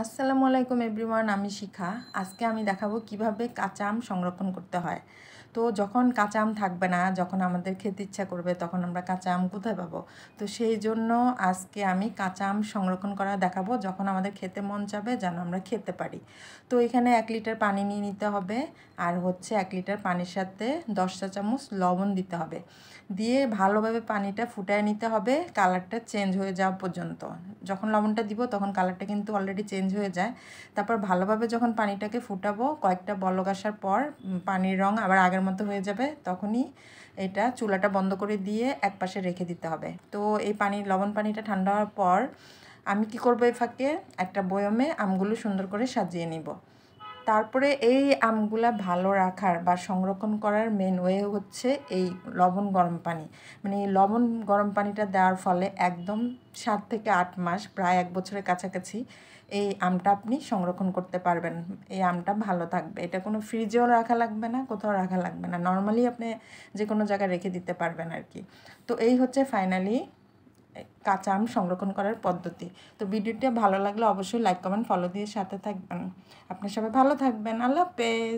আসসালামু আলাইকুম এভরিওয়ান, আমি শিখা। আজকে আমি দেখাবো কিভাবে কাঁচা আম সংরক্ষণ করতে হয়। তো যখন কাঁচা আম থাকবে না, যখন আমাদের খেতে ইচ্ছা করবে, তখন আমরা কাঁচা আম কোথায় পাবো? তো সেই জন্য আজকে আমি কাঁচা আম সংরক্ষণ করা দেখাবো, যখন আমাদের খেতে মন চাবে যেন আমরা খেতে পারি। তো এখানে 1 লিটার পানি নিয়ে নিতে হবে, আর 1 লিটার পানির সাথে 10 চা চামচ লবণ দিতে হবে। দিয়ে ভালোভাবে পানিটা ফুটায় নিতে হবে কালারটা চেঞ্জ হয়ে যাওয়া পর্যন্ত। যখন লবণটা দিব তখন কালারটা কিন্তু অলরেডি চেঞ্জ হয়ে যায়। তারপর ভালোভাবে যখন পানিটাকে ফুটাবো, কয়েকটা বলক আসার পর পানির রং আবার আগের মতো হয়ে যাবে, তখনই এটা চুলাটা বন্ধ করে দিয়ে একপাশে রেখে দিতে হবে। তো এই লবণ পানিটা ঠান্ডা হওয়ার পর আমি কি করবো, এই ফাঁকে একটা বয়মে আমগুলো সুন্দর করে সাজিয়ে নিব। তারপরে এই আমগুলা ভালো রাখার বা সংরক্ষণ করার মেন ওয়ে হচ্ছে এই লবণ গরম পানি। মানে এই লবণ গরম পানিটা দেওয়ার ফলে একদম 7 থেকে 8 মাস, প্রায় 1 বছরের কাছাকাছি এই আমটা আপনি সংরক্ষণ করতে পারবেন। এই আমটা ভালো থাকবে, এটা কোনো ফ্রিজেও রাখা লাগবে না, কোথাও রাখা লাগবে না, নর্মালি আপনি যে কোনো জায়গায় রেখে দিতে পারবেন আর কি। তো এই হচ্ছে ফাইনালি কাঁচা আম সংরক্ষণ করার পদ্ধতি। তো ভিডিওটা ভালো লাগলে অবশ্যই লাইক কমেন্ট ফলো দিয়ে সাথে থাকবেন। আপনার সবাই ভালো থাকবেন। আল্লাহ হাফেজ।